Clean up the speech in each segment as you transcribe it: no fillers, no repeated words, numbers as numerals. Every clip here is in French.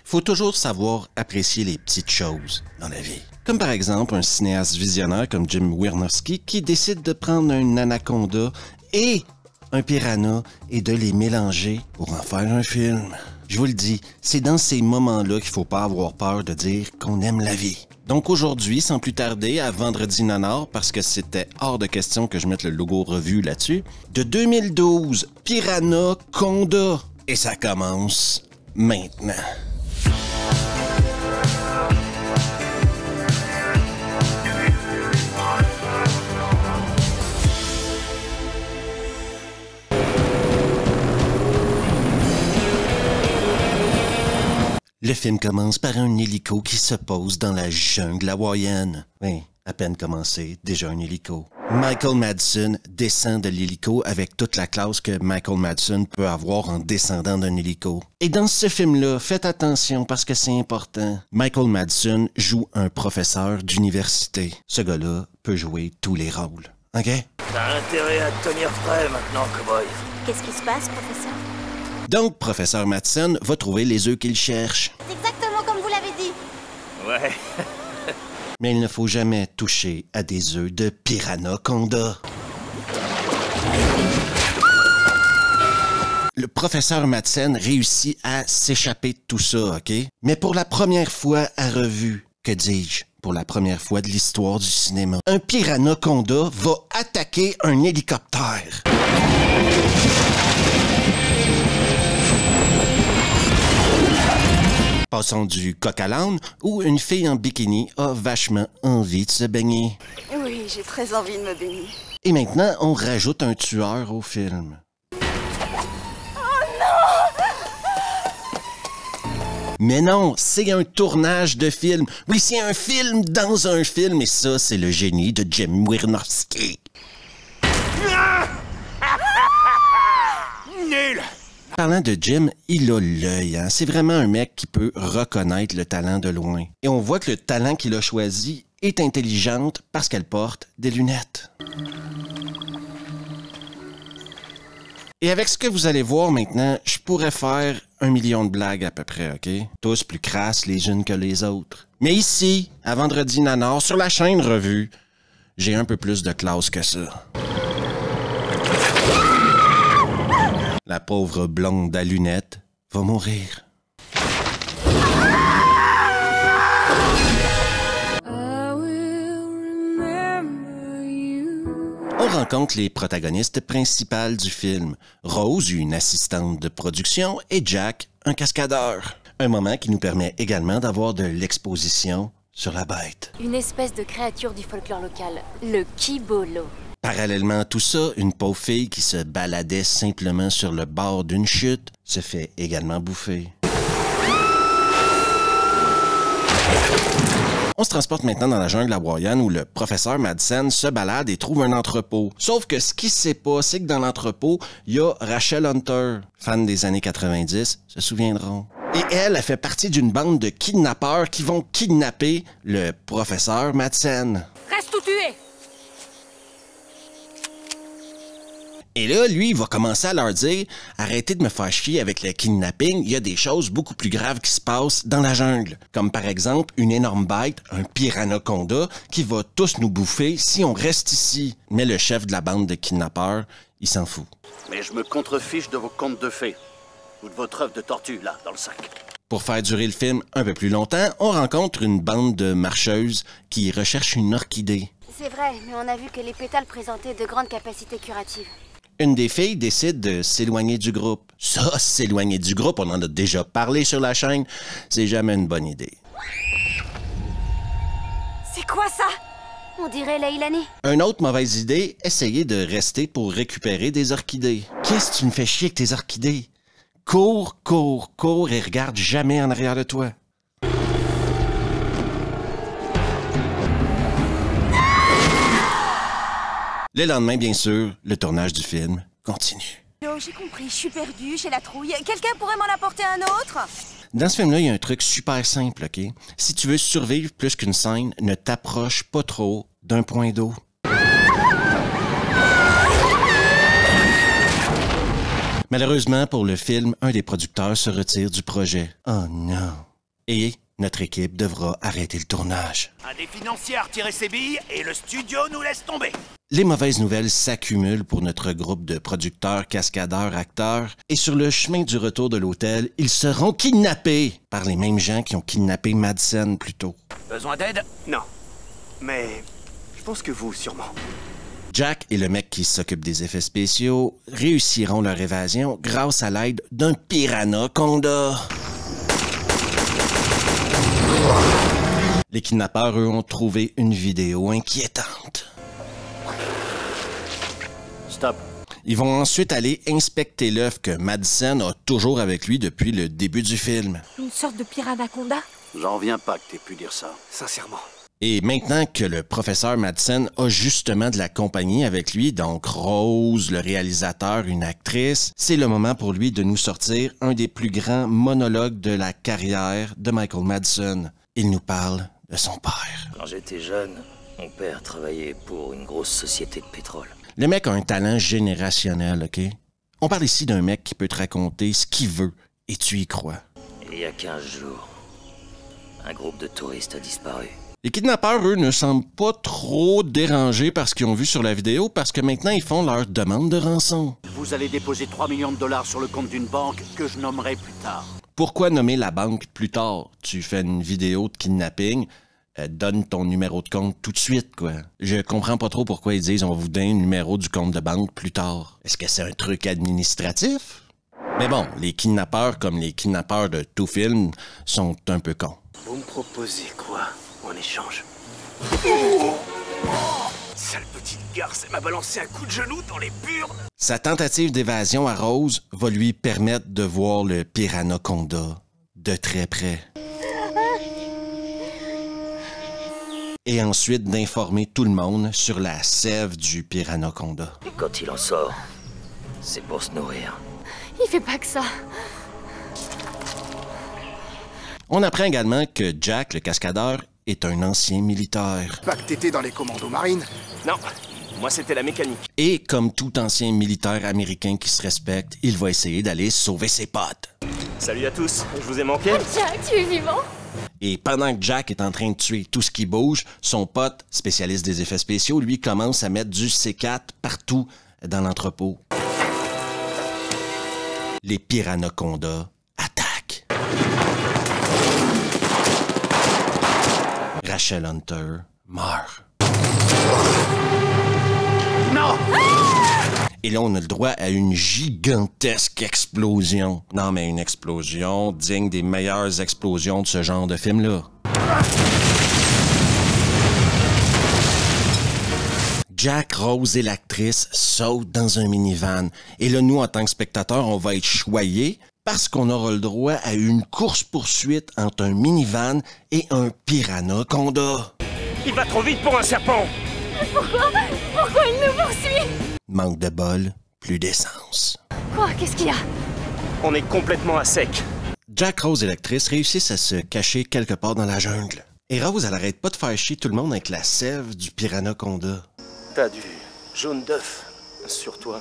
faut toujours savoir apprécier les petites choses dans la vie. Comme par exemple un cinéaste visionnaire comme Jim Wynorski qui décide de prendre un anaconda et un piranha et de les mélanger pour en faire un film. Je vous le dis, c'est dans ces moments-là qu'il faut pas avoir peur de dire qu'on aime la vie. Donc aujourd'hui, sans plus tarder, à Vendredi Nanar, parce que c'était hors de question que je mette le logo revue là-dessus, de 2012, Piranha Conda. Et ça commence maintenant. Le film commence par un hélico qui se pose dans la jungle hawaïenne. Oui, à peine commencé, déjà un hélico. Michael Madsen descend de l'hélico avec toute la classe que Michael Madsen peut avoir en descendant d'un hélico. Et dans ce film-là, faites attention parce que c'est important. Michael Madsen joue un professeur d'université. Ce gars-là peut jouer tous les rôles. OK? T'as intérêt à te tenir prêt maintenant, cowboy. Qu'est-ce qui se passe, professeur? Donc, professeur Madsen va trouver les œufs qu'il cherche. C'est exactement comme vous l'avez dit. Ouais. Mais il ne faut jamais toucher à des œufs de Piranha Conda. Le professeur Madsen réussit à s'échapper de tout ça, OK? Mais pour la première fois à revue, que dis-je? Pour la première fois de l'histoire du cinéma, un Piranha Conda va attaquer un hélicoptère. Passons du coq à l'âne, où une fille en bikini a vachement envie de se baigner. Oui, j'ai très envie de me baigner. Et maintenant, on rajoute un tueur au film. Mais non, c'est un tournage de film. Oui, c'est un film dans un film, et ça, c'est le génie de Jim Wynorski. Nul! Parlant de Jim, il a l'œil, hein? C'est vraiment un mec qui peut reconnaître le talent de loin. Et on voit que le talent qu'il a choisi est intelligente parce qu'elle porte des lunettes. Et avec ce que vous allez voir maintenant, je pourrais faire 1 million de blagues à peu près, OK? Tous plus crasses les unes que les autres. Mais ici, à Vendredi Nanar, sur la chaîne Revue, j'ai un peu plus de classe que ça. La pauvre blonde à lunettes va mourir. On rencontre les protagonistes principales du film. Rose, une assistante de production, et Jack, un cascadeur. Un moment qui nous permet également d'avoir de l'exposition sur la bête. Une espèce de créature du folklore local, le kibolo. Parallèlement à tout ça, une pauvre fille qui se baladait simplement sur le bord d'une chute se fait également bouffer. On se transporte maintenant dans la jungle hawaïenne où le professeur Madsen se balade et trouve un entrepôt. Sauf que ce qui se sait pas, c'est que dans l'entrepôt, il y a Rachel Hunter, fan des années 90, se souviendront. Et elle fait partie d'une bande de kidnappeurs qui vont kidnapper le professeur Madsen. Reste où tu es! Et là, lui, il va commencer à leur dire « Arrêtez de me faire chier avec le kidnapping, il y a des choses beaucoup plus graves qui se passent dans la jungle. » Comme par exemple, une énorme bête, un Piranha Conda, qui va tous nous bouffer si on reste ici. Mais le chef de la bande de kidnappeurs, il s'en fout. Mais je me contrefiche de vos contes de fées. Ou de votre œuf de tortue, là, dans le sac. Pour faire durer le film un peu plus longtemps, on rencontre une bande de marcheuses qui recherchent une orchidée. C'est vrai, mais on a vu que les pétales présentaient de grandes capacités curatives. Une des filles décide de s'éloigner du groupe. Ça, s'éloigner du groupe, on en a déjà parlé sur la chaîne, c'est jamais une bonne idée. C'est quoi ça? On dirait Leilani. Une autre mauvaise idée, essayer de rester pour récupérer des orchidées. Qu'est-ce que tu me fais chier avec tes orchidées? Cours, cours, cours et regarde jamais en arrière de toi. Le lendemain, bien sûr, le tournage du film continue. Oh, j'ai compris, je suis perdue, j'ai la trouille. Quelqu'un pourrait m'en apporter un autre? Dans ce film-là, il y a un truc super simple, OK? Si tu veux survivre plus qu'une scène, ne t'approche pas trop d'un point d'eau. Malheureusement pour le film, un des producteurs se retire du projet. Oh non! Et notre équipe devra arrêter le tournage. Un des financiers a retiré ses billes et le studio nous laisse tomber. Les mauvaises nouvelles s'accumulent pour notre groupe de producteurs, cascadeurs, acteurs, et sur le chemin du retour de l'hôtel, ils seront kidnappés par les mêmes gens qui ont kidnappé Madsen plus tôt. Besoin d'aide? Non. Mais je pense que vous, sûrement. Jack et le mec qui s'occupe des effets spéciaux réussiront leur évasion grâce à l'aide d'un Piranha-Conda. Les kidnappeurs, eux, ont trouvé une vidéo inquiétante. Stop. Ils vont ensuite aller inspecter l'œuf que Madsen a toujours avec lui depuis le début du film. Une sorte de Piranaconda? J'en reviens pas que t'aies pu dire ça. Sincèrement. Et maintenant que le professeur Madsen a justement de la compagnie avec lui, donc Rose, le réalisateur, une actrice, c'est le moment pour lui de nous sortir un des plus grands monologues de la carrière de Michael Madsen. Il nous parle de son père. Quand j'étais jeune, mon père travaillait pour une grosse société de pétrole. Le mec a un talent générationnel, OK? On parle ici d'un mec qui peut te raconter ce qu'il veut et tu y crois. Et il y a 15 jours, un groupe de touristes a disparu. Les kidnappeurs, eux, ne semblent pas trop dérangés par ce qu'ils ont vu sur la vidéo parce que maintenant, ils font leur demande de rançon. Vous allez déposer 3 millions de dollars sur le compte d'une banque que je nommerai plus tard. Pourquoi nommer la banque plus tard? Tu fais une vidéo de kidnapping, donne ton numéro de compte tout de suite, quoi. Je comprends pas trop pourquoi ils disent on va vous donner le numéro du compte de banque plus tard. Est-ce que c'est un truc administratif? Mais bon, les kidnappeurs, comme les kidnappeurs de tout film, sont un peu cons. Vous me proposez quoi en échange? Sale petite garce, elle m'a balancé un coup de genou dans les burnes. Sa tentative d'évasion à Rose va lui permettre de voir le Piranaconda de très près. Et ensuite d'informer tout le monde sur la sève du Piranaconda. Et quand il en sort, c'est pour se nourrir. Il fait pas que ça. On apprend également que Jack, le cascadeur, est un ancien militaire. Pas que t'étais dans les commandos marines. Non, moi c'était la mécanique. Et comme tout ancien militaire américain qui se respecte, il va essayer d'aller sauver ses potes. Salut à tous, je vous ai manqué? Jack, tu es vivant? Et pendant que Jack est en train de tuer tout ce qui bouge, son pote, spécialiste des effets spéciaux, lui commence à mettre du C4 partout dans l'entrepôt. Les Piranaconda attaquent. Rachel Hunter meurt. Non! Et là, on a le droit à une gigantesque explosion. Non, mais une explosion digne des meilleures explosions de ce genre de film-là. Jack, Rose et l'actrice sautent dans un minivan. Et là, nous, en tant que spectateurs, on va être choyés parce qu'on aura le droit à une course-poursuite entre un minivan et un Piranaconda. Il va trop vite pour un serpent! Pourquoi il nous poursuit? Manque de bol, plus d'essence. Quoi? Qu'est-ce qu'il y a? On est complètement à sec. Jack, Rose et l'actrice réussissent à se cacher quelque part dans la jungle. Et Rose, elle arrête pas de faire chier tout le monde avec la sève du Piranaconda. T'as du jaune d'œuf sur toi.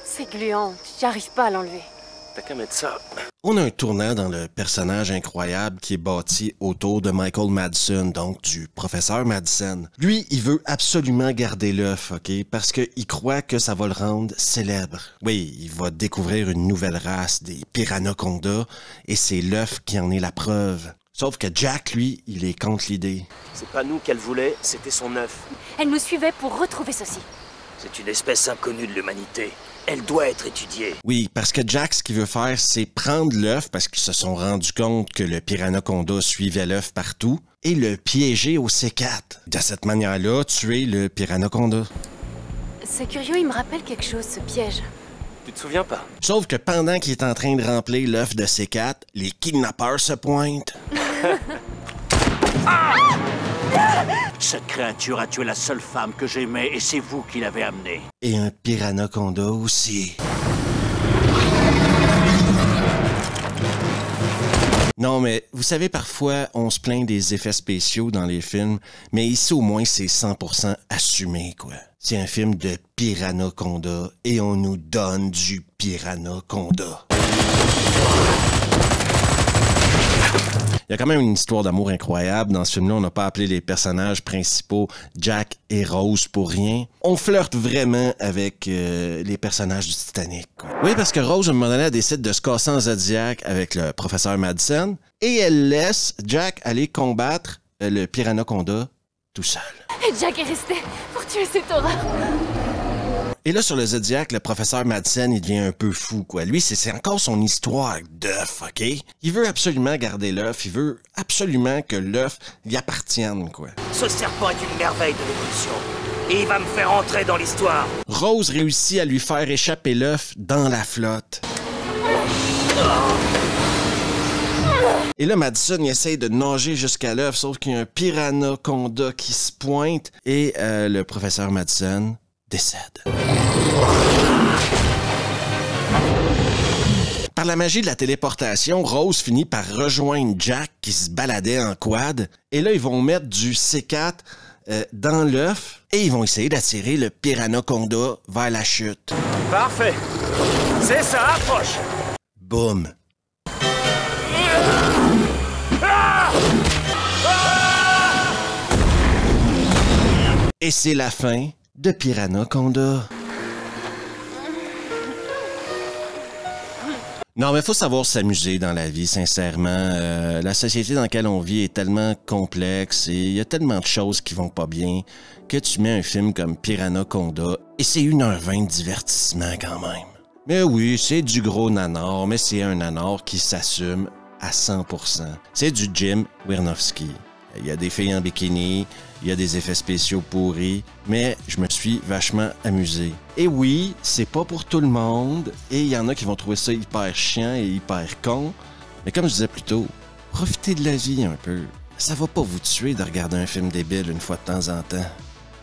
C'est gluant. J'arrive pas à l'enlever. T'as qu'à mettre ça. On a un tournant dans le personnage incroyable qui est bâti autour de Michael Madsen, donc du professeur Madsen. Lui, il veut absolument garder l'œuf, OK? Parce qu'il croit que ça va le rendre célèbre. Oui, il va découvrir une nouvelle race, des Piranaconda, et c'est l'œuf qui en est la preuve. Sauf que Jack, lui, il est contre l'idée. C'est pas nous qu'elle voulait, c'était son œuf. Elle nous suivait pour retrouver ceci. C'est une espèce inconnue de l'humanité. Elle doit être étudiée. Oui, parce que Jack, ce qu'il veut faire, c'est prendre l'œuf, parce qu'ils se sont rendus compte que le Piranaconda suivait l'œuf partout, et le piéger au C4. De cette manière-là, tuer le Piranaconda. C'est curieux, il me rappelle quelque chose, ce piège. Tu te souviens pas? Sauf que pendant qu'il est en train de remplir l'œuf de C4, les kidnappeurs se pointent. Cette créature a tué la seule femme que j'aimais et c'est vous qui l'avez amenée. Et un Piranaconda aussi. Non, mais vous savez, parfois, on se plaint des effets spéciaux dans les films, mais ici, au moins, c'est 100% assumé, quoi. C'est un film de Piranaconda et on nous donne du Piranaconda. Il y a quand même une histoire d'amour incroyable. Dans ce film-là, on n'a pas appelé les personnages principaux Jack et Rose pour rien. On flirte vraiment avec les personnages du Titanic, quoi. Oui, parce que Rose, à un moment donné, elle décide de se casser en Zodiac avec le professeur Madsen et elle laisse Jack aller combattre le Piranaconda tout seul. Jack est resté pour tuer cette horreur. Et là, sur le Zodiac, le professeur Madsen, il devient un peu fou, quoi. Lui, c'est encore son histoire d'œuf, OK? Il veut absolument garder l'œuf. Il veut absolument que l'œuf lui appartienne, quoi. Ce serpent est une merveille de l'évolution. Et il va me faire entrer dans l'histoire. Rose réussit à lui faire échapper l'œuf dans la flotte. Et là, Madison, il essaye de nager jusqu'à l'œuf, sauf qu'il y a un Piranaconda qui se pointe et le professeur Madison décède. Par la magie de la téléportation, Rose finit par rejoindre Jack qui se baladait en quad. Et là, ils vont mettre du C4 dans l'œuf et ils vont essayer d'attirer le Piranaconda vers la chute. Parfait. C'est ça, approche. Boum. Et c'est la fin de Piranaconda. Non, mais il faut savoir s'amuser dans la vie, sincèrement. La société dans laquelle on vit est tellement complexe et il y a tellement de choses qui vont pas bien que tu mets un film comme Piranaconda et c'est 1h20 de divertissement quand même. Mais oui, c'est du gros nanar, mais c'est un nanar qui s'assume à 100%. C'est du Jim Wynorski. Il y a des filles en bikini, il y a des effets spéciaux pourris, mais je me suis vachement amusé. Et oui, c'est pas pour tout le monde, et il y en a qui vont trouver ça hyper chiant et hyper con, mais comme je disais plus tôt, profitez de la vie un peu. Ça va pas vous tuer de regarder un film débile une fois de temps en temps.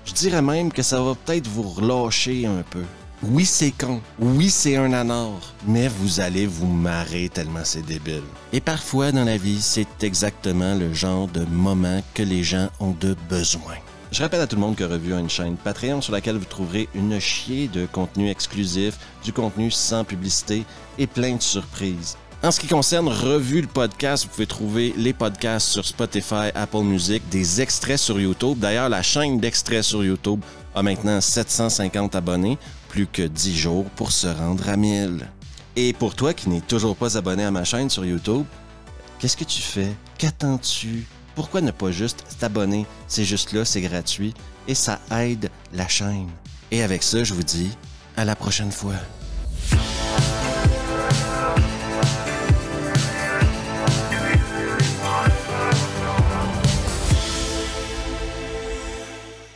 Je dirais même que ça va peut-être vous relâcher un peu. Oui, c'est con. Oui, c'est un nanar. Mais vous allez vous marrer tellement c'est débile. Et parfois, dans la vie, c'est exactement le genre de moment que les gens ont de besoin. Je rappelle à tout le monde que Revue a une chaîne Patreon sur laquelle vous trouverez une chier de contenu exclusif, du contenu sans publicité et plein de surprises. En ce qui concerne Revue le podcast, vous pouvez trouver les podcasts sur Spotify, Apple Music, des extraits sur YouTube. D'ailleurs, la chaîne d'extraits sur YouTube a maintenant 750 abonnés, plus que 10 jours pour se rendre à 1000. Et pour toi qui n'es toujours pas abonné à ma chaîne sur YouTube, qu'est-ce que tu fais? Qu'attends-tu? Pourquoi ne pas juste t'abonner? C'est juste là, c'est gratuit et ça aide la chaîne. Et avec ça, je vous dis à la prochaine fois.